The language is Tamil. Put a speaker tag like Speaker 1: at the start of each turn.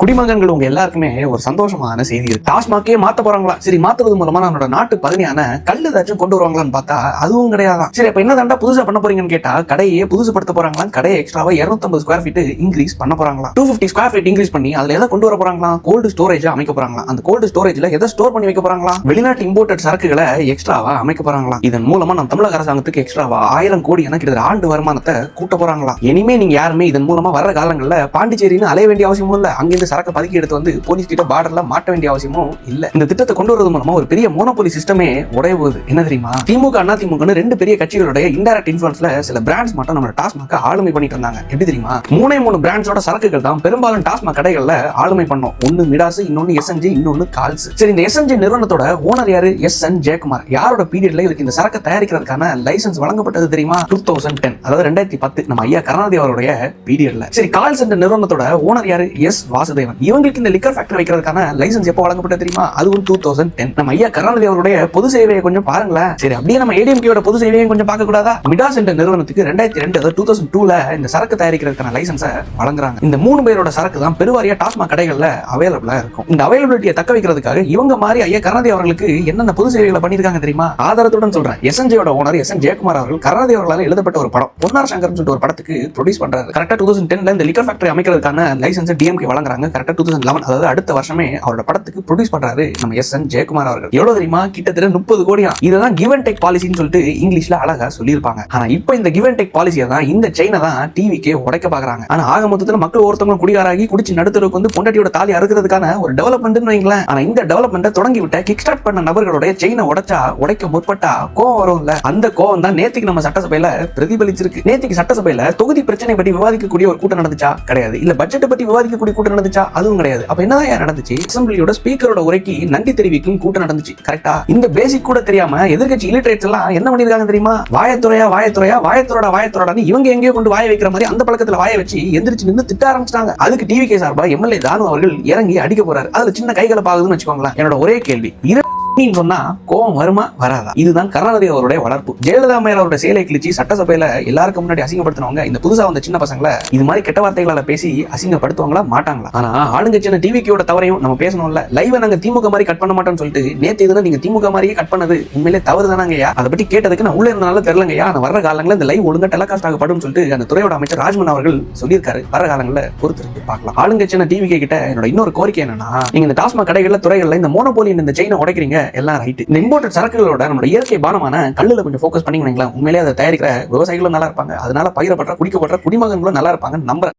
Speaker 1: குடிமகன்கள் உங்க எல்லாருக்குமே ஒரு சந்தோஷமான செய்தி இருக்கு. டாஸ்மாகே மாத்த போறாங்களா? சரி, மாத்துறது மூலமா நம்மளோட நாட்டு பகுதியான கல் ஏதாச்சும் கொண்டு வருவாங்களான்னு பார்த்தா அதுவும் கிடையாதான். சரி, அப்ப என்ன தாண்டா புதுசா பண்ண போறீங்கன்னு கேட்டா கடையே புதுசுப்படுத்த போறாங்களா? கடையை எக்ஸ்ட்ராவா 250 ஸ்கொயர் ஃபீட் இன்க்ரீஸ் பண்ண போறாங்களா? 250 ஸ்கொயர் ஃபீட் இன்க்ரீஸ் பண்ணி அதுல எதை கொண்டு வர போறாங்களா? கோல்டு ஸ்டோரேஜ் அமைக்க போறாங்களா? அந்த கோல்டு ஸ்டோரேஜ்ல எதை ஸ்டோர் பண்ணி வைக்க போறாங்களா? வெளிநாட்டு இம்போர்ட்டட் சரக்குகளை எக்ஸ்ட்ராவா அமைக்க போறாங்களா? இதன் மூலமா நம்ம தமிழக அரசாங்கத்துக்கு எக்ஸ்ட்ராவா 1000 கோடி என கிட்ட ஆண்டு வருமானத்தை கூட்ட போறாங்களா? இனிமே நீங்க யாருமே இதன் மூலமா வர காலங்கள்ல பாண்டிச்சேரின்னு அலைய வேண்டிய அவசியமும் இல்ல. அங்கிருந்து சரக்கு பதுக்கி எடுத்து வந்து போலீஸ் கிட்ட பார்டர்ல மாட்ட வேண்டிய அவசியமும் இல்ல. இந்த திட்டத்தை கொண்டு வரது மூலமா ஒரு பெரிய மோனோபோலி சிஸ்டமே உடைய போகுது. என்ன தெரியுமா? திமுக அண்ணா திமுக ரெண்டு பெரிய கட்சிகளுடைய இன்டைரக்ட் இன்ஃப்ளூயன்ஸ்ல சில பிராண்ட்ஸ் மட்டும் நம்ம டாஸ்மாக் ஆளுமை பண்ணிட்டு இருந்தாங்க. எப்படி தெரியுமா? 3 பிராண்ட்ஸோட சரக்குகள் தான் பெரும்பாலும் டாஸ்மாக் கடைகள்ல ஆளுமை பண்ணோம். ஒன்னு மிடாஸ், இன்னொன்னு எஸ்என்ஜி, இன்னொன்னு கால்ஸ். சரி, இந்த எஸ்என்ஜி நிறுவனத்தோட ஓனர் யாரு? எஸ்.என். ஜெயக்குமார். யாரோட பீரியட்ல இதுக்கு இந்த சரக்கு தயாரிக்கிறதுக்கான லைசன்ஸ் வழங்கப்பட்டது தெரியுமா? 2010, அதாவது 2010 நம்ம ஐயா கருணாநிதி அவருடைய பீரியட்ல. சரி, கால்ஸ் என்ற நிறுவனத்தோட ஓனர் யாரு? எஸ். வாசுதேவன். இவங்களுக்கு இந்த லிக்கர் ஃபேக்டரி வைக்கிறதுக்கான லைசன்ஸ் எப்போ வழங்கப்பட்டது தெரியுமா? அதுவும் 2010. நம்ம ஐயா கருணாநிதி அவருடைய பொது சேவையை கொஞ்சம் பாருங்களேன். சரி, அப்படியே நம்ம ஏடிஎம்கேயோட பொது சேவையும் கொஞ்சம் பார்க்க கூடாதா? மிடாஸ் என்ற நிறுவனத்துக்கு 2002, அதாவது 2002ல இந்த சரக்கு தயாரிக்கிறதுக்கான லைசன்ஸை வழங்குறாங்க. இந்த 3 பேரோட சரக்கு தான் பெருவாரியா டாஸ்மாக் கடைகள்ல அவைலபிளா இருக்கும். இந்த அவைலபிலிட்டியை தக்க வைக்கிறதுக்காக இவங்க மாதிரி ஐயா கருணாநிதி அவர்களுக்கு என்னென்ன பொது சேவைகளை பண்ணிருக்காங்க தெரியுமா? ஆதாரத்துடன் சொல்றேன். எஸ்என்ஜியோட ஓனர் எஸ்.என். ஜெயக்குமார் அவர்கள் கருணாநிதி அவர்களால் எழுதப்பட்ட ஒரு படம் பொன்னார் சங்கர் சொல்லிட்டு ஒரு படத்துக்கு ப்ரொடியூஸ் பண்றாரு. கரெக்டா 2010ல இந்த லிக்கர் ஃபேக்டரி அமைக்கிறதுக்கான லைசன்ஸ் டிஎம்கே வழங்குறாங்க. கரெக்டா 2011, அதாவது அடுத்த வருஷமே அவரோட படத்துக்கு ப்ரொடியூஸ் பண்றாரு நம்ம எஸ்.என். ஜெயக்குமார் அவர்கள். எவ்வளவு தெரியுமா? கிட்டத்தட்ட 30 கோடியா. இதெல்லாம் கிவ் அண்ட் டேக் பாலிசின்னு சொல்லிட்டு இங்கிலீஷ்ல அழகா சொல்லியிருப்பாங்க. ஆனா இப்போ இந்த கிவ் அண்ட் டேக் பாலிசியை தான் இந்த செயினை தான் டிவிக்கே உடைக்க பாக்குறாங்க. ஆனா ஆக மொத்தத்துல மக்கள் ஒருத்தவங்க குடிகாராகி குடிச்சு நடுத்தருக்கு வந்து பொண்டாட்டியோட தாலி அறுக்கிறதுக்கான ஒரு டெவலப்மெண்ட் வைங்களேன். ஆனா இந்த டெவலப்மெண்ட் தொடங்கி விட்ட கிக் ஸ்டார்ட் பண்ண நபர்களுடைய செயினை உடைக்க முற்பட்டா கோவம் வரும்ல. அந்த கோவம் தான் நேத்துக்கு நம்ம சட்டசபையில பிரதிபலிச்சிருக்கு. நேத்துக்கு சட்டசபையில தொகுதி பிரச்சனை பற்றி விவாதிக்கக்கூடிய ஒரு கூட்டம் நடந்துச்சா? கிடையாது. இல்ல பட்ஜெட் பத்தி விவாதிக்கக்கூடிய கூட்டம் நடந்துச்சா? அதுவும் கிடையாது. அப்ப என்னதான் நடந்துச்சு? அசெம்பிளியோட ஸ்பீக்கரோட உரைக்கு நன்றி தெரிவிக்கும் கூட்டம் நடந்துச்சு. கரெக்டா? இந்த பேசிக் கூட தெரியாம எதிர்க்கட்சி இல்லிட்ரேட்ஸ் எல்லாம் என்ன பண்ணிருக்காங்க தெரியுமா? வாயத்துறையான்னு இவங்க எங்கேயோ கொண்டு வாய வைக்கிற மாதிரி அந்த பழக்கத்துல வாய வச்சு எந்திரிச்சு நின்று திட்ட ஆரம்பிச்சிட்டாங்க. அதுக்கு டிவிகே சார்பா எம்எல்ஏ தானு அவர்கள் இறங்கி அடிக்க போறாரு. அதுல சின்ன கைகளை பாக்குதுன்னு வச்சுக்கோங்களேன். என்னோட ஒரே கேள்வி, சொன்னா கோவம் வருமா வராதா? இதுதான் கருணாநிதி அவருடைய வளர்ப்பு. ஜெயலலிதா அம்மையார் அவருடைய செயலை கிழிச்சு சட்டசபையில எல்லாருக்கும் முன்னாடி அசிங்கப்படுத்தினவங்க இந்த புதுசா வந்த சின்ன பசங்களை இது மாதிரி கெட்ட வார்த்தைகளால பேசி அசிங்கப்படுத்துவாங்களா மாட்டாங்களா? ஆனா ஆளுங்கட்சியான டிவிக்கோட தவறையும் நம்ம பேசணும்ல. லைவ் நாங்க திமுக மாதிரி கட் பண்ண மாட்டோம்னு சொல்லிட்டு நேத்து இதுனா நீங்க திமுக மாதிரியே கட் பண்ணது உண்மையிலே தவறு தானாங்கய்யா. அதை பத்தி கேட்டதுக்கு நான் உள்ள இருந்தனால தெரியலங்கய்யா. நான் வர்ற காலங்களில் இந்த லைவ் ஒழுங்கா டெலிகாஸ்ட் ஆகப்படும் சொல்லிட்டு அந்த துறையோட அமைச்சர் ராஜ்மன் அவர்கள் சொல்லியிருக்காரு. வர காலங்களில் பொறுத்திருந்து பார்க்கலாம். ஆளுங்கட்சியான டிவிகே கிட்ட என்னோட இன்னொரு கோரிக்கை என்னன்னா, நீங்க இந்த டாஸ்மாக் கடைகள்ல துறைகள்ல இந்த மோனோபோலி இந்த செயினை உடைக்கிறீங்க எல்லாம் ரைட். இந்த இம்போர்ட்டட் சரக்குகளோட நம்ம இயற்கை பானமான கல்லுல கொஞ்சம் ஃபோக்கஸ் பண்ணீங்கன்னா உண்மையிலேயே அதை தயாரிக்கிற விவசாயிகளும் நல்லா இருப்பாங்க. அதனால பயிரப்படுற குடிக்கப்படுற குடிமகன்களும் நல்லா இருப்பாங்க நம்புறேன்.